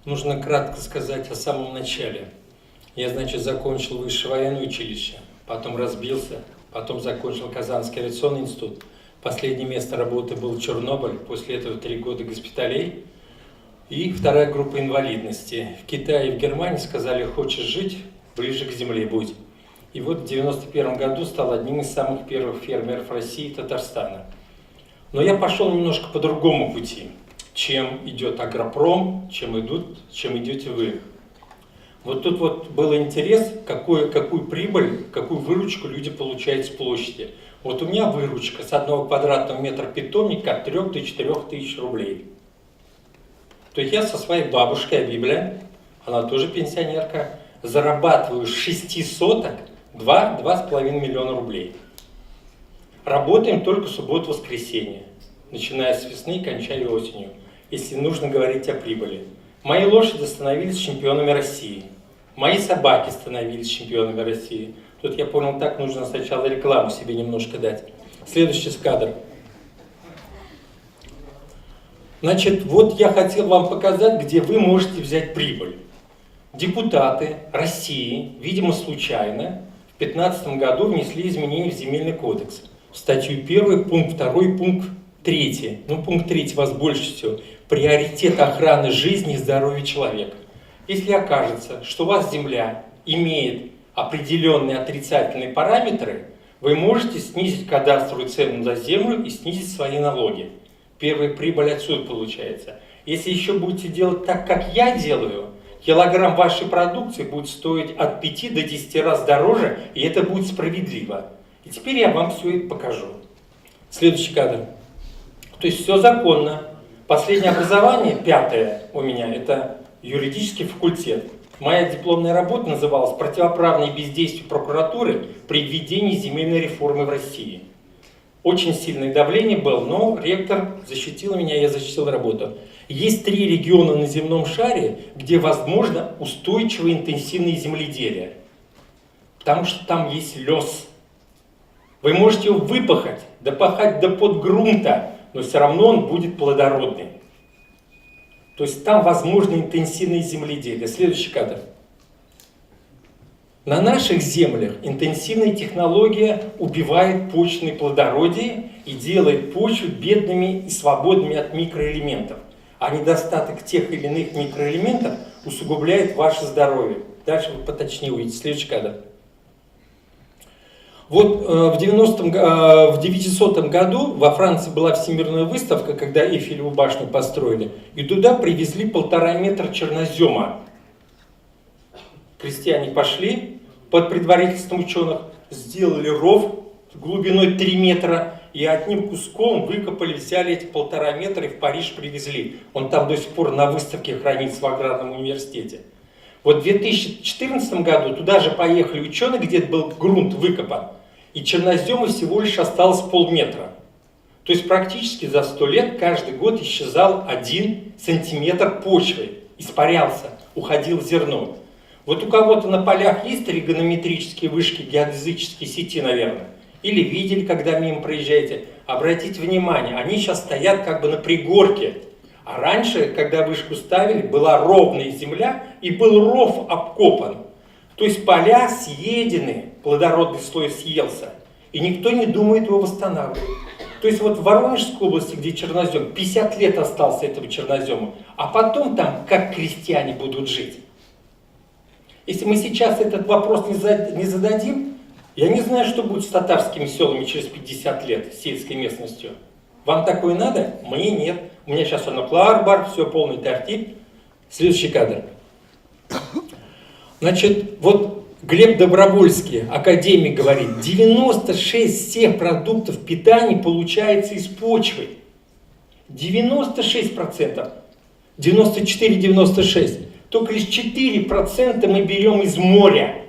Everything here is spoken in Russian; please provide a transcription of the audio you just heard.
Нужно кратко сказать о самом начале. Я, значит, закончил высшее военное училище, потом разбился, потом закончил Казанский авиационный институт. Последнее место работы был Чернобыль, после этого 3 года госпиталей и 2-я группа инвалидности. В Китае и в Германии сказали: хочешь жить, ближе к земле будь. И вот в 91 году стал одним из самых первых фермеров России и Татарстана. Но я пошел немножко по другому пути, чем идет агропром, чем идете вы. Вот тут вот был интерес, какую прибыль, какую выручку люди получают с площади. Вот у меня выручка с 1 квадратного метра питомника от 3 до 4 тысяч рублей. То есть я со своей бабушкой, Библия, она тоже пенсионерка, зарабатываю с 6 соток 2,5 миллиона рублей. Работаем только субботу-воскресенье, начиная с весны и кончая осенью, если нужно говорить о прибыли. Мои лошади становились чемпионами России. Мои собаки становились чемпионами России. Тут я понял, так нужно сначала рекламу себе немножко дать. Следующий кадр. Значит, вот я хотел вам показать, где вы можете взять прибыль. Депутаты России, видимо случайно, в 2015 году внесли изменения в Земельный кодекс. В статью 1, пункт 2, пункт 3. Ну, пункт 3 вас больше всего. Приоритет охраны жизни и здоровья человека. Если окажется, что у вас земля имеет определенные отрицательные параметры, вы можете снизить кадастровую цену за землю и снизить свои налоги. Первая прибыль отсюда получается. Если еще будете делать так, как я делаю, килограмм вашей продукции будет стоить от 5 до 10 раз дороже, и это будет справедливо. И теперь я вам все это покажу. Следующий кадр. То есть все законно. Последнее образование, 5-е у меня, это юридический факультет. Моя дипломная работа называлась «Противоправные бездействия прокуратуры при введении земельной реформы в России». Очень сильное давление было, но ректор защитил меня, я защитил работу. Есть 3 региона на земном шаре, где возможно устойчивое интенсивное земледелие. Потому что там есть лес. Вы можете его выпахать, допахать до подгрунта, но все равно он будет плодородный. То есть там возможно интенсивное земледелие. Следующий кадр. На наших землях интенсивная технология убивает почвенное плодородие и делает почву бедными и свободными от микроэлементов. А недостаток тех или иных микроэлементов усугубляет ваше здоровье. Дальше вы поточнее увидите. Следующий кадр. Вот в 900 году во Франции была всемирная выставка, когда Эйфелеву башню построили, и туда привезли 1,5 метра чернозема. Крестьяне пошли под предварительством ученых, сделали ров глубиной 3 метра, и одним куском выкопали, взяли эти 1,5 метра и в Париж привезли. Он там до сих пор на выставке хранится в аграрном университете. Вот в 2014 году туда же поехали ученые, где был грунт выкопан, и чернозема всего лишь осталось полметра. То есть практически за 100 лет каждый год исчезал 1 сантиметр почвы, испарялся, уходило зерно. Вот у кого-то на полях есть тригонометрические вышки геодезической сети, наверное, или видели, когда мимо проезжаете. Обратите внимание, они сейчас стоят как бы на пригорке. А раньше, когда вышку ставили, была ровная земля и был ров обкопан. То есть поля съедены, плодородный слой съелся, и никто не думает его восстанавливать. То есть вот в Воронежской области, где чернозем, 50 лет остался этого чернозема, а потом там как крестьяне будут жить. Если мы сейчас этот вопрос не зададим, я не знаю, что будет с татарскими селами через 50 лет, с сельской местностью. Вам такое надо? Мне нет. У меня сейчас Кларбар, все полный тартип. Следующий кадр. Значит, вот Глеб Добровольский, академик, говорит, 96 всех продуктов питания получается из почвы. 96%. 94-96%. Только лишь 4% мы берем из моря.